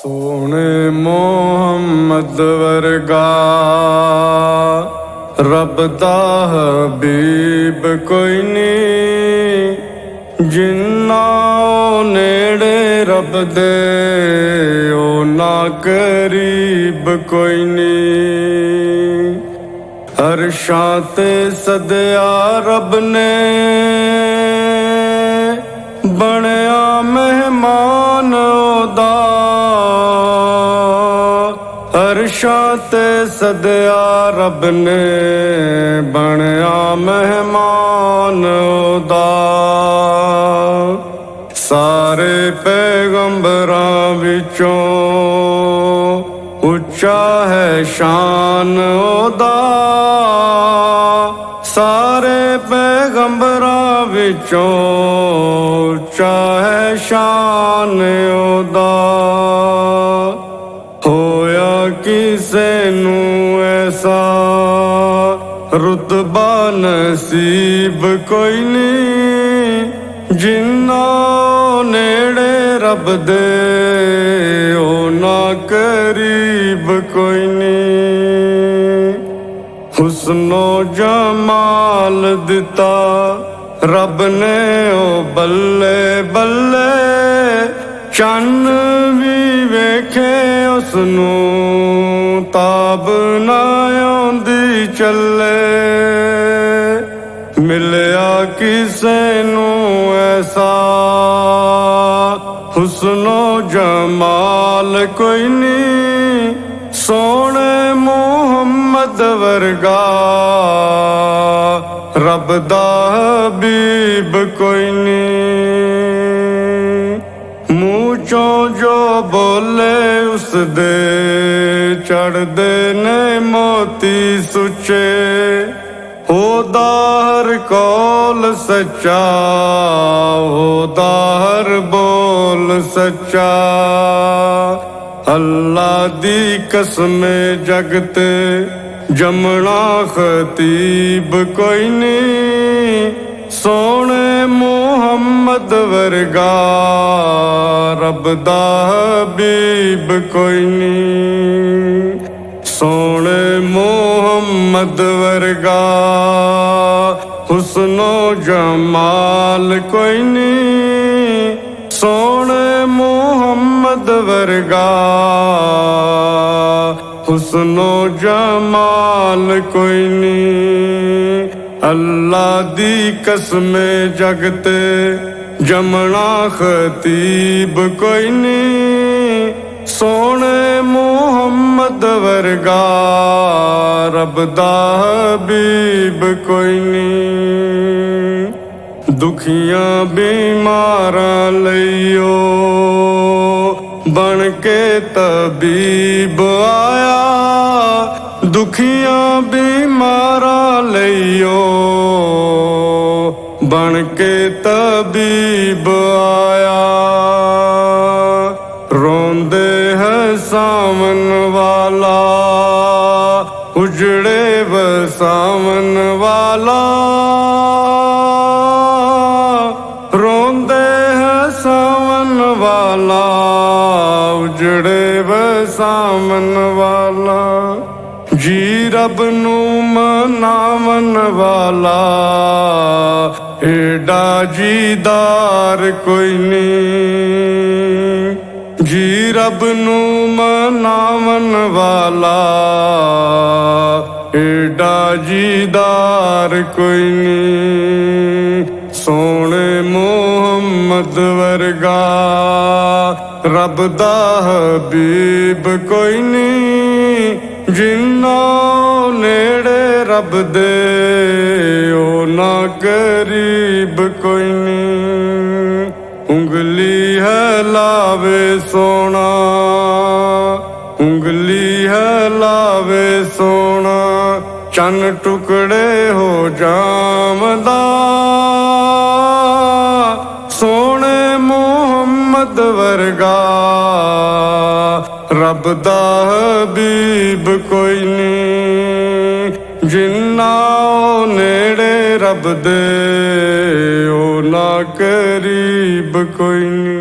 ਸੋਹਣੇ ਮੁਹੰਮਦ ਵਰਗਾ ਰੱਬ ਦਾ ਹਬੀਬ ਕੋਈ ਨਹੀਂ। ਜਿੰਨਾ ਨੇੜੇ ਰੱਬ ਦੇ ਓਨਾ ਕਰੀਬ ਕੋਈ ਨਹੀਂ। ਅਰਸ਼ਾਂ ਤੇ ਸਦਿਆ ਰੱਬ ਨੇ ਬਣਿਆ ਮਹਿਮਾਨ ਉਹਦਾ। ਅਰਸ਼ਾਂ ਤੇ ਸਦਿਆ ਰੱਬ ਨੇ ਬਣਿਆ ਮਹਿਮਾਨ ਉਹਦਾ। ਸਾਰੇ ਪੈਗੰਬਰਾਂ ਵਿੱਚੋਂ ਉੱਚਾ ਹੈ ਸ਼ਾਨ ਉਹਦਾ। ਸਾਰੇ ਪੈਗੰਬਰਾਂ ਵਿੱਚੋਂ ਉੱਚਾ ਹੈ ਸ਼ਾਨ ਉਹਦਾ। ਹੋਇਆ ਕਿਸੇ ਨੂੰ ਐਸਾ ਰੁਤਬਾ ਨਸੀਬ ਕੋਈ ਨਹੀਂ। ਜਿੰਨਾ ਨੇੜੇ ਰੱਬ ਦੇ ਓਨਾ ਕਰੀਬ ਕੋਈ ਨਹੀਂ। ਹੁਸਨੋ ਜਮਾਲ ਦਿੱਤਾ ਰੱਬ ਨੇ ਉਹ ਬੱਲੇ ਬੱਲੇ। ਚੰਨ ਵੀ ਵੇਖੇ ਉਸਨੂੰ ਤਾਬ ਨਾ ਆਉਂਦੀ ਚੱਲੇ। ਮਿਲਿਆ ਕਿਸੇ ਨੂੰ ਐਸਾ ਹੁਸਨੋ ਜਮਾਲ ਕੋਈ ਨਹੀਂ। ਸੋਹਣੇ ਮੁਹੰਮਦ ਵਰਗਾ ਰੱਬ ਦਾ ਹਬੀਬ ਕੋਈ ਨਹੀਂ। ਮੂੰਹ ਚੋਂ ਜੋ ਬੋਲੇ ਉਸਦੇ ਚੜ੍ਹਦੇ ਨੇ ਮੋਤੀ ਸੁੱਚੇ। ਉਹਦਾ ਹਰ ਕੌਲ ਸੱਚਾ, ਉਹਦਾ ਹਰ ਬੋਲ ਸੱਚਾ। ਅੱਲਾ ਦੀ ਕਸਮ ਜਗ ਤੇ ਜਮਣਾ ਖਤੀਬ ਕੋਈ ਨਹੀਂ। ਸੋਹਣੇ ਮੁਹੰਮਦ ਵਰਗਾ ਰੱਬ ਦਾ ਹਬੀਬ ਕੋਈ ਨਹੀਂ। ਸੋਹਣੇ ਮੁਹੰਮਦ ਵਰਗਾ ਹੁਸਨੋ ਜਮਾਲ ਕੋਈ ਨਹੀਂ। ਸੋਹਣੇ ਮੁਹੰਮਦ ਵਰਗਾ ਹੁਸਨੋ ਜਮਾਲ ਕੋਈ ਨਹੀਂ। ਅੱਲਾ ਦੀ ਕਸਮ ਜਗ ਤੇ ਜਮਣਾ ਖਤੀਬ ਕੋਈ ਨਹੀਂ। ਸੋਹਣੇ ਮੁਹੰਮਦ ਵਰਗਾ ਰੱਬ ਦਾ ਹਬੀਬ ਕੋਈ ਨਹੀਂ। ਦੁਖੀਆਂ ਬਿਮਾਰਾਂ ਲਈਓ ਬਣ ਕੇ ਤਬੀਬ ਆਇਆ। ਦੁਖੀਆਂ ਬਿਮਾਰਾਂ ਲਈਓ ਬਣ ਕੇ ਤਬੀਬ ਆਇਆ। ਰੋਂਦੇ ਹੈ ਸਾਵਨ ਵਾਲਾ ਉਜੜੇ ਵਸਾਵਨ ਵਾਲਾ। ਰੋਂਦੇ ਹੈ ਸਾਵਨ ਵਾਲਾ ਉਜੜੇ ਵਸਾਵਨ ਵਾਲਾ। ਜੀ ਰੱਬ ਨੂੰ ਮਨਾਵਨ ਵਾਲਾ ਏਡਾ ਜੀਦਾਰ ਕੋਈ ਨਹੀਂ। ਜੀ ਰੱਬ ਨੂੰ ਮਨਾਵਨ ਵਾਲਾ ਏਡਾ ਜੀਦਾਰ ਕੋਈ ਨਹੀਂ। ਸੋਹਣੇ ਮੁਹੰਮਦ ਵਰਗਾ ਰੱਬ ਦਾ ਹਬੀਬ ਕੋਈ ਨਹੀਂ। ਜਿੰਨਾ ਨੇੜੇ ਰੱਬ ਦੇ ਓਨਾ ਕਰੀਬ ਕੋਈ ਨਹੀਂ। ਉਂਗਲੀ ਹੈ ਲਾਵੇ ਸੋਣਾ, ਉਂਗਲੀ ਹੈ ਲਾਵੇ ਸੋਣਾ। ਚੰਨ ਟੁਕੜੇ ਹੋ ਜਾਮਦਾ। ਸੋਹਣੇ ਮੁਹੰਮਦ ਵਰਗਾ ਰੱਬ ਦਾ ਹਬੀਬ ਕੋਈ ਨਹੀਂ। ਜਿੰਨਾ ਨੇੜੇ ਰੱਬ ਦੇ ਓਨਾ ਕਰੀਬ ਕੋਈ ਨਹੀਂ।